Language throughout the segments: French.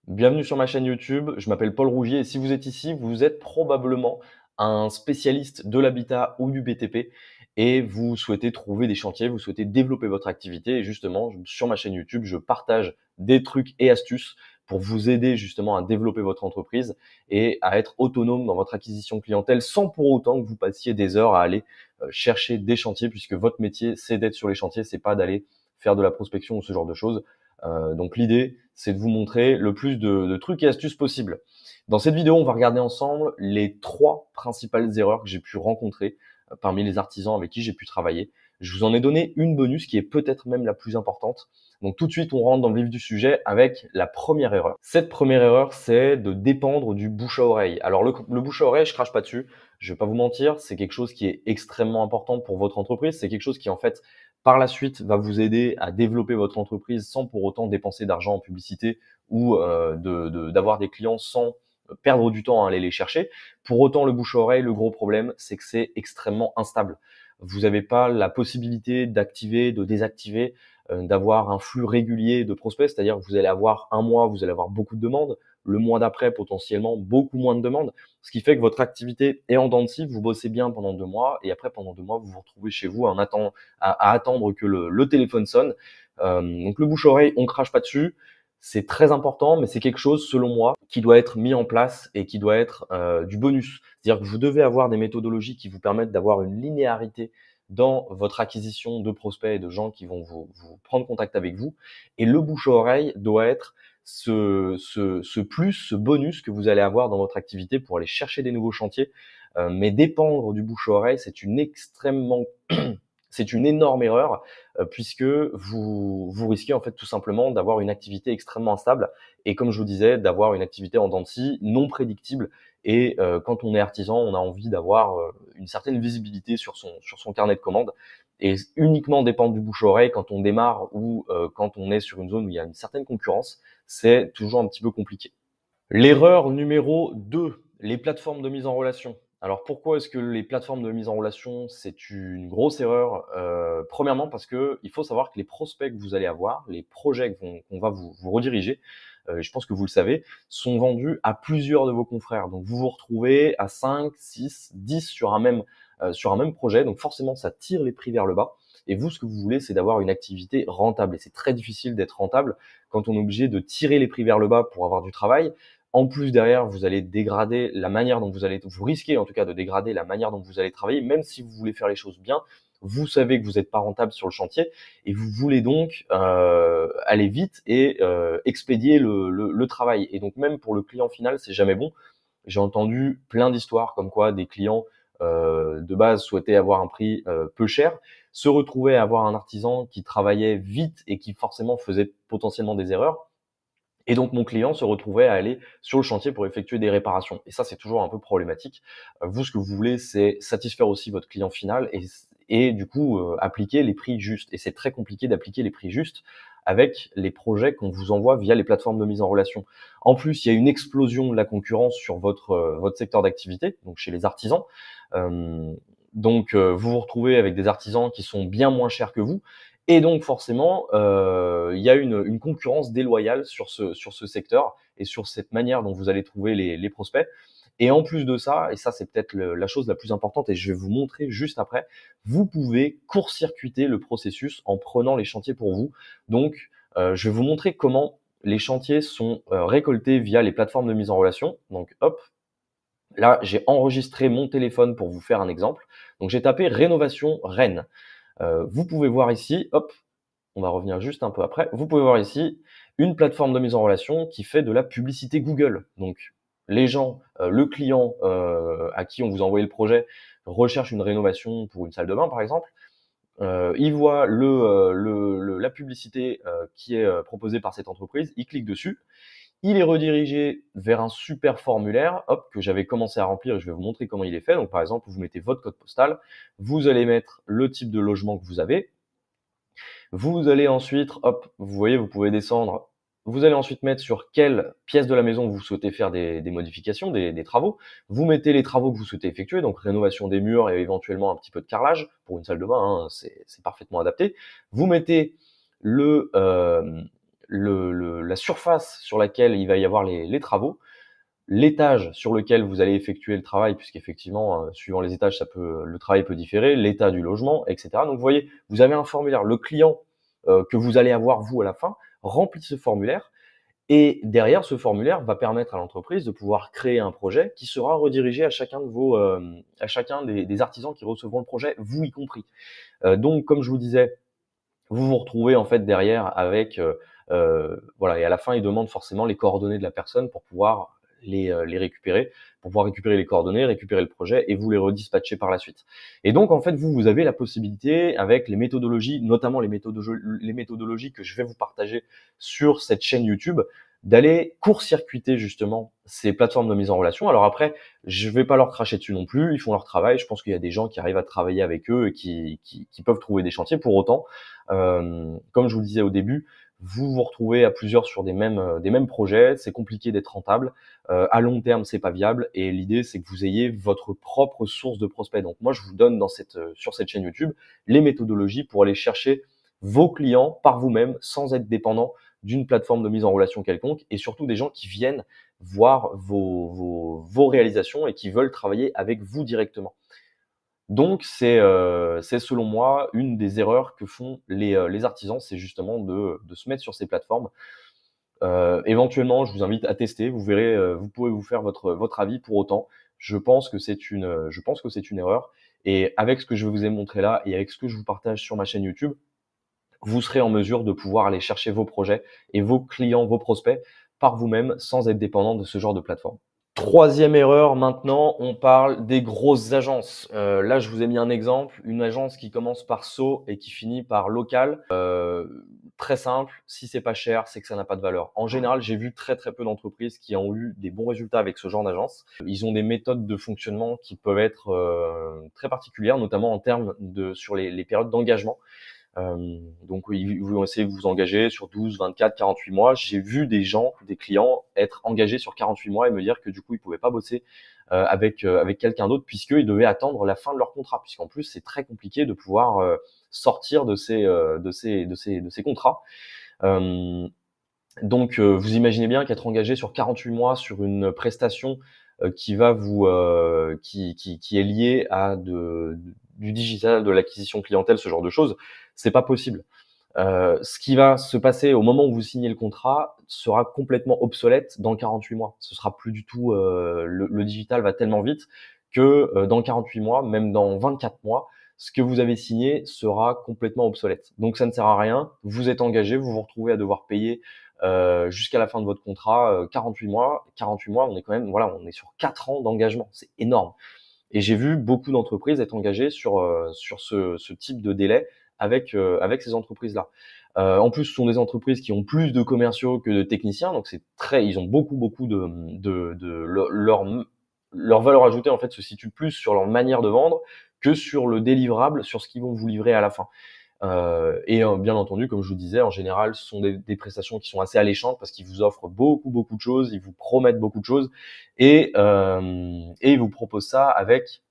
Bienvenue sur ma chaîne YouTube, je m'appelle Paul Rougier et si vous êtes ici, vous êtes probablement un spécialiste de l'habitat ou du BTP et vous souhaitez trouver des chantiers, vous souhaitez développer votre activité et justement sur ma chaîne YouTube, je partage des trucs et astuces pour vous aider justement à développer votre entreprise et à être autonome dans votre acquisition clientèle sans pour autant que vous passiez des heures à aller chercher des chantiers puisque votre métier c'est d'être sur les chantiers, c'est pas d'aller faire de la prospection ou ce genre de choses. Donc l'idée, c'est de vous montrer le plus de trucs et astuces possibles. Dans cette vidéo, on va regarder ensemble les 3 principales erreurs que j'ai pu rencontrer parmi les artisans avec qui j'ai pu travailler. Je vous en ai donné une bonus qui est peut-être même la plus importante. Donc tout de suite, on rentre dans le vif du sujet avec la première erreur. Cette première erreur, c'est de dépendre du bouche à oreille. Alors le bouche à oreille, je crache pas dessus. Je vais pas vous mentir, c'est quelque chose qui est extrêmement important pour votre entreprise. C'est quelque chose qui en fait par la suite va vous aider à développer votre entreprise sans pour autant dépenser d'argent en publicité ou d'avoir des clients sans perdre du temps à aller les chercher. Pour autant, le bouche à oreille, le gros problème, c'est que c'est extrêmement instable. Vous n'avez pas la possibilité d'activer, de désactiver, d'avoir un flux régulier de prospects, c'est-à-dire que vous allez avoir un mois, vous allez avoir beaucoup de demandes, le mois d'après potentiellement beaucoup moins de demandes, ce qui fait que votre activité est en dents de scie, vous bossez bien pendant 2 mois et après pendant 2 mois vous vous retrouvez chez vous à attendre que le téléphone sonne. Donc le bouche-oreille, on crache pas dessus. C'est très important, mais c'est quelque chose, selon moi, qui doit être mis en place et qui doit être du bonus. C'est-à-dire que vous devez avoir des méthodologies qui vous permettent d'avoir une linéarité dans votre acquisition de prospects et de gens qui vont vous prendre contact avec vous. Et le bouche-oreille doit être ce plus, ce bonus que vous allez avoir dans votre activité pour aller chercher des nouveaux chantiers. Mais dépendre du bouche-oreille, c'est une énorme erreur puisque vous risquez en fait tout simplement d'avoir une activité extrêmement instable et comme je vous disais, d'avoir une activité en dents de scie non prédictible. Et quand on est artisan, on a envie d'avoir une certaine visibilité sur son carnet de commandes. Et uniquement dépendre du bouche-oreille quand on démarre ou quand on est sur une zone où il y a une certaine concurrence, c'est toujours un petit peu compliqué. L'erreur numéro 2, les plateformes de mise en relation. Alors pourquoi est-ce que les plateformes de mise en relation, c'est une grosse erreur? Premièrement parce que il faut savoir que les prospects que vous allez avoir, les projets qu'on va vous rediriger, je pense que vous le savez, sont vendus à plusieurs de vos confrères. Donc vous vous retrouvez à 5, 6, 10 sur un même projet, donc forcément ça tire les prix vers le bas. Et vous, ce que vous voulez, c'est d'avoir une activité rentable. Et c'est très difficile d'être rentable quand on est obligé de tirer les prix vers le bas pour avoir du travail. En plus, derrière, vous allez dégrader la manière dont vous risquez en tout cas de dégrader la manière dont vous allez travailler, même si vous voulez faire les choses bien. Vous savez que vous n'êtes pas rentable sur le chantier et vous voulez donc aller vite et expédier le travail. Et donc même pour le client final, c'est jamais bon. J'ai entendu plein d'histoires comme quoi des clients de base souhaitaient avoir un prix peu cher, se retrouvaient à avoir un artisan qui travaillait vite et qui forcément faisait potentiellement des erreurs. Et donc mon client se retrouvait à aller sur le chantier pour effectuer des réparations. Et ça, c'est toujours un peu problématique. Vous, ce que vous voulez, c'est satisfaire aussi votre client final et du coup appliquer les prix justes. Et c'est très compliqué d'appliquer les prix justes avec les projets qu'on vous envoie via les plateformes de mise en relation. En plus, il y a une explosion de la concurrence sur votre secteur d'activité, donc chez les artisans. Euh, vous vous retrouvez avec des artisans qui sont bien moins chers que vous. Et donc forcément, il y a une concurrence déloyale sur ce secteur et sur cette manière dont vous allez trouver les prospects. Et en plus de ça, et ça c'est peut-être la chose la plus importante et je vais vous montrer juste après, vous pouvez court-circuiter le processus en prenant les chantiers pour vous. Donc, je vais vous montrer comment les chantiers sont récoltés via les plateformes de mise en relation. Donc hop, là j'ai enregistré mon téléphone pour vous faire un exemple. Donc j'ai tapé rénovation Rennes. Vous pouvez voir ici, hop, on va revenir juste un peu après. Vous pouvez voir ici une plateforme de mise en relation qui fait de la publicité Google. Donc les gens, le client à qui on vous a envoyé le projet recherche une rénovation pour une salle de bain par exemple. Il voit la publicité qui est proposée par cette entreprise, il clique dessus, il est redirigé vers un super formulaire, hop, que j'avais commencé à remplir et je vais vous montrer comment il est fait. Donc par exemple, vous mettez votre code postal, vous allez mettre le type de logement que vous avez, vous allez ensuite, hop, vous voyez, vous pouvez descendre. Vous allez ensuite mettre sur quelle pièce de la maison vous souhaitez faire des modifications, des travaux. Vous mettez les travaux que vous souhaitez effectuer, donc rénovation des murs et éventuellement un petit peu de carrelage pour une salle de bain, hein, c'est parfaitement adapté. Vous mettez le, euh, la surface sur laquelle il va y avoir les travaux, l'étage sur lequel vous allez effectuer le travail, puisqu'effectivement, suivant les étages, le travail peut différer, l'état du logement, et cetera. Donc vous voyez, vous avez un formulaire. Le client que vous allez avoir, vous, à la fin, remplit ce formulaire et derrière, ce formulaire va permettre à l'entreprise de pouvoir créer un projet qui sera redirigé à chacun de à chacun des artisans qui recevront le projet, vous y compris. Donc comme je vous disais, vous vous retrouvez en fait derrière avec voilà, et à la fin, il demande forcément les coordonnées de la personne pour pouvoir les récupérer, pour pouvoir récupérer les coordonnées, récupérer le projet et vous les redispatcher par la suite. Et donc en fait, vous avez la possibilité avec les méthodologies, notamment les méthodologies que je vais vous partager sur cette chaîne YouTube, d'aller court-circuiter justement ces plateformes de mise en relation. Alors après, je vais pas leur cracher dessus non plus, ils font leur travail. Je pense qu'il y a des gens qui arrivent à travailler avec eux et qui peuvent trouver des chantiers. Pour autant, comme je vous le disais au début, vous vous retrouvez à plusieurs sur des mêmes projets, c'est compliqué d'être rentable. À long terme, c'est pas viable. Et l'idée, c'est que vous ayez votre propre source de prospects. Donc moi, je vous donne sur cette chaîne YouTube les méthodologies pour aller chercher vos clients par vous-même, sans être dépendant d'une plateforme de mise en relation quelconque, et surtout des gens qui viennent voir vos réalisations et qui veulent travailler avec vous directement. Donc c'est selon moi une des erreurs que font les artisans, c'est justement de se mettre sur ces plateformes. Éventuellement, je vous invite à tester, vous verrez, vous pouvez vous faire votre avis. Pour autant, je pense que c'est une erreur, et avec ce que je vous ai montré là et avec ce que je vous partage sur ma chaîne YouTube, vous serez en mesure de pouvoir aller chercher vos projets et vos clients, vos prospects par vous-même sans être dépendant de ce genre de plateforme. Troisième erreur, maintenant, on parle des grosses agences. Là, je vous ai mis un exemple, une agence qui commence par SO et qui finit par local. Très simple, si c'est pas cher, c'est que ça n'a pas de valeur. En général, j'ai vu très très peu d'entreprises qui ont eu des bons résultats avec ce genre d'agence. Ils ont des méthodes de fonctionnement qui peuvent être très particulières, notamment en termes sur les périodes d'engagement. Donc ils vont essayer de vous engager sur 12, 24, 48 mois. J'ai vu des clients être engagés sur 48 mois et me dire que du coup ils pouvaient pas bosser avec quelqu'un d'autre puisqu'ils devaient attendre la fin de leur contrat. Puisqu'en plus c'est très compliqué de pouvoir sortir de ces contrats. Donc vous imaginez bien qu'être engagé sur 48 mois sur une prestation qui va qui est liée à du digital, de l'acquisition clientèle, ce genre de choses, c'est pas possible. Ce qui va se passer au moment où vous signez le contrat sera complètement obsolète dans 48 mois. Ce sera plus du tout le digital va tellement vite que dans 48 mois, même dans 24 mois, ce que vous avez signé sera complètement obsolète. Donc ça ne sert à rien. Vous êtes engagé, vous vous retrouvez à devoir payer jusqu'à la fin de votre contrat 48 mois. 48 mois, on est quand même on est sur 4 ans d'engagement. C'est énorme. Et j'ai vu beaucoup d'entreprises être engagées sur ce type de délai avec ces entreprises-là. En plus, ce sont des entreprises qui ont plus de commerciaux que de techniciens, donc ils ont beaucoup leur valeur ajoutée en fait se situe plus sur leur manière de vendre que sur le délivrable, sur ce qu'ils vont vous livrer à la fin. Bien entendu, comme je vous disais, en général, ce sont des prestations qui sont assez alléchantes parce qu'ils vous offrent beaucoup de choses, ils vous promettent beaucoup de choses et ils vous proposent ça avec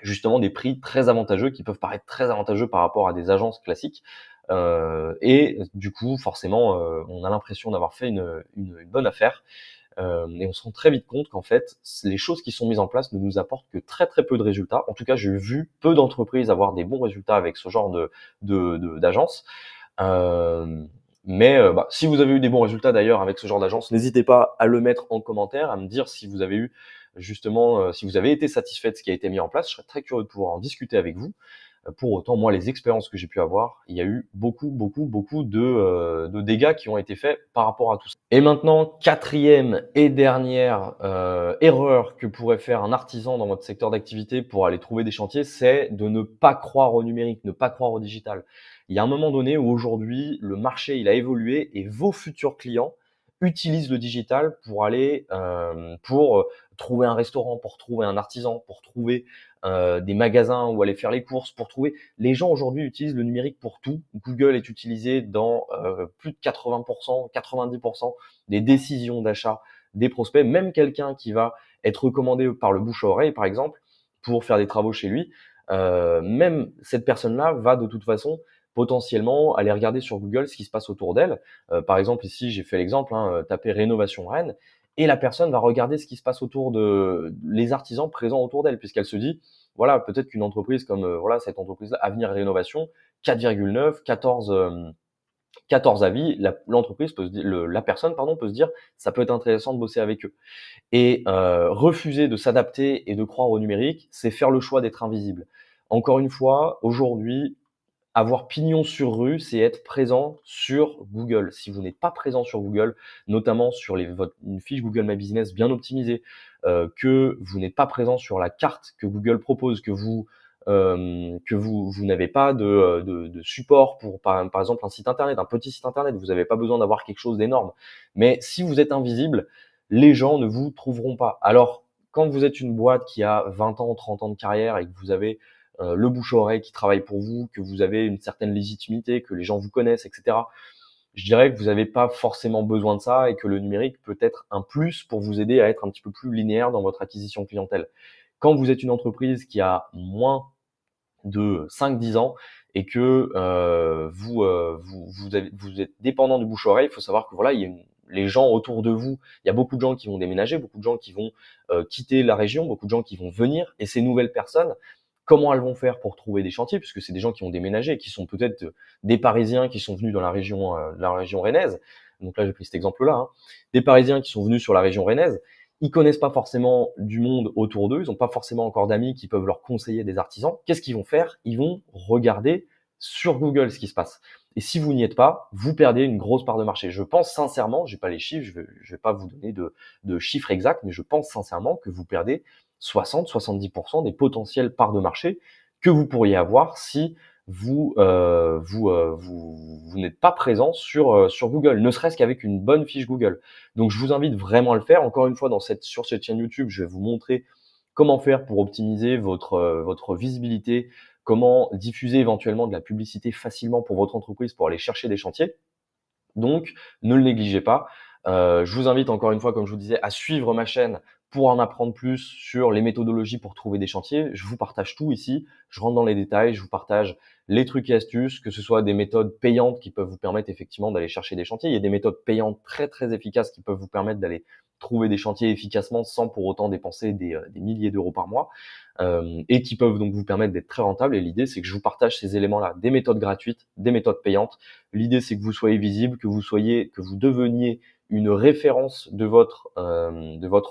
justement des prix très avantageux qui peuvent paraître très avantageux par rapport à des agences classiques. Et du coup, forcément, on a l'impression d'avoir fait une bonne affaire. Et on se rend très vite compte qu'en fait, les choses qui sont mises en place ne nous apportent que très peu de résultats. En tout cas, j'ai vu peu d'entreprises avoir des bons résultats avec ce genre d'agence. Si vous avez eu des bons résultats d'ailleurs avec ce genre d'agence, n'hésitez pas à le mettre en commentaire, à me dire si vous avez eu justement, si vous avez été satisfait de ce qui a été mis en place. Je serais très curieux de pouvoir en discuter avec vous. Pour autant, moi, les expériences que j'ai pu avoir, il y a eu beaucoup de dégâts qui ont été faits par rapport à tout ça. Et maintenant, quatrième et dernière erreur que pourrait faire un artisan dans votre secteur d'activité pour aller trouver des chantiers, c'est de ne pas croire au numérique, ne pas croire au digital. Il y a un moment donné où aujourd'hui, le marché il a évolué et vos futurs clients utilisent le digital pour aller pour trouver un restaurant, pour trouver un artisan, pour trouver des magasins où aller faire les courses, pour trouver. Les gens aujourd'hui utilisent le numérique pour tout. Google est utilisé dans plus de 80%, 90% des décisions d'achat des prospects. Même quelqu'un qui va être recommandé par le bouche à oreille, par exemple, pour faire des travaux chez lui, même cette personne-là va de toute façon potentiellement aller regarder sur Google ce qui se passe autour d'elle. Par exemple, ici, j'ai fait l'exemple, hein, taper rénovation Rennes, et la personne va regarder ce qui se passe autour de les artisans présents autour d'elle, puisqu'elle se dit, voilà, peut-être qu'une entreprise comme voilà cette entreprise-là, Avenir Rénovation, 4,9, 14 avis, l'entreprise peut se dire, la personne pardon peut se dire, ça peut être intéressant de bosser avec eux. Et refuser de s'adapter et de croire au numérique, c'est faire le choix d'être invisible. Encore une fois, aujourd'hui, avoir pignon sur rue, c'est être présent sur Google. Si vous n'êtes pas présent sur Google, notamment sur une fiche Google My Business bien optimisée, que vous n'êtes pas présent sur la carte que Google propose, que vous n'avez pas de support pour par exemple un site internet, un petit site internet, vous n'avez pas besoin d'avoir quelque chose d'énorme. Mais si vous êtes invisible, les gens ne vous trouveront pas. Alors, quand vous êtes une boîte qui a 20 ans, 30 ans de carrière et que vous avez le bouche-oreille qui travaille pour vous, que vous avez une certaine légitimité, que les gens vous connaissent, etc. Je dirais que vous n'avez pas forcément besoin de ça et que le numérique peut être un plus pour vous aider à être un petit peu plus linéaire dans votre acquisition clientèle. Quand vous êtes une entreprise qui a moins de 5-10 ans et que vous êtes dépendant du bouche-oreille, il faut savoir que voilà, les gens autour de vous, il y a beaucoup de gens qui vont déménager, beaucoup de gens qui vont quitter la région, beaucoup de gens qui vont venir, et ces nouvelles personnes, comment elles vont faire pour trouver des chantiers, puisque c'est des gens qui ont déménagé, qui sont peut-être des Parisiens qui sont venus dans la région rennaise. Donc là, j'ai pris cet exemple-là, hein. Des Parisiens qui sont venus sur la région rennaise, ils connaissent pas forcément du monde autour d'eux, ils n'ont pas forcément encore d'amis qui peuvent leur conseiller des artisans. Qu'est-ce qu'ils vont faire? Ils vont regarder sur Google ce qui se passe. Et si vous n'y êtes pas, vous perdez une grosse part de marché. Je pense sincèrement, j'ai pas les chiffres, je vais pas vous donner de chiffres exacts, mais je pense sincèrement que vous perdez 60-70% des potentielles parts de marché que vous pourriez avoir si vous n'êtes pas présent sur Google, ne serait-ce qu'avec une bonne fiche Google. Donc je vous invite vraiment à le faire. Encore une fois, sur cette chaîne YouTube, je vais vous montrer comment faire pour optimiser votre visibilité, comment diffuser éventuellement de la publicité facilement pour votre entreprise pour aller chercher des chantiers. Donc ne le négligez pas. Je vous invite encore une fois, comme je vous disais, à suivre ma chaîne pour en apprendre plus sur les méthodologies pour trouver des chantiers. Je vous partage tout ici, je rentre dans les détails, je vous partage les trucs et astuces, que ce soit des méthodes payantes qui peuvent vous permettre effectivement d'aller chercher des chantiers. Il y a des méthodes payantes très très efficaces qui peuvent vous permettre d'aller trouver des chantiers efficacement sans pour autant dépenser des milliers d'euros par mois, et qui peuvent donc vous permettre d'être très rentable. Et l'idée, c'est que je vous partage ces éléments-là, des méthodes gratuites, des méthodes payantes. L'idée, c'est que vous soyez visible, que vous deveniez une référence de votre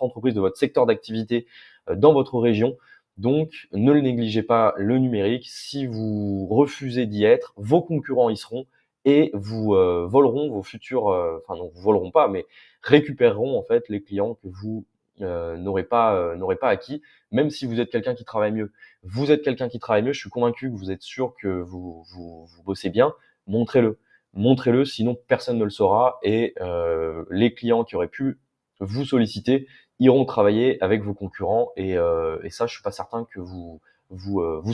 entreprise, de votre secteur d'activité dans votre région. Donc, ne le négligez pas, le numérique. Si vous refusez d'y être, vos concurrents y seront et vous voleront vos futurs, enfin non, vous voleront pas, mais récupéreront en fait les clients que vous n'aurez pas acquis, même si vous êtes quelqu'un qui travaille mieux. Vous êtes quelqu'un qui travaille mieux, je suis convaincu que vous êtes sûr que vous bossez bien, montrez-le. Montrez-le, sinon personne ne le saura et les clients qui auraient pu vous solliciter iront travailler avec vos concurrents et ça, je suis pas certain que vous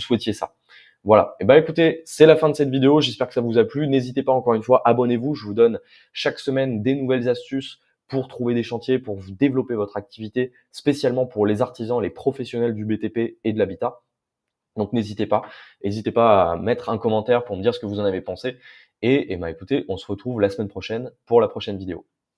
souhaitiez ça. Voilà. Et ben écoutez, c'est la fin de cette vidéo. J'espère que ça vous a plu. N'hésitez pas encore une fois, abonnez-vous. Je vous donne chaque semaine des nouvelles astuces pour trouver des chantiers, pour vous développer votre activité, spécialement pour les artisans, les professionnels du BTP et de l'habitat. Donc n'hésitez pas à mettre un commentaire pour me dire ce que vous en avez pensé. Et ben écoutez, on se retrouve la semaine prochaine pour la prochaine vidéo.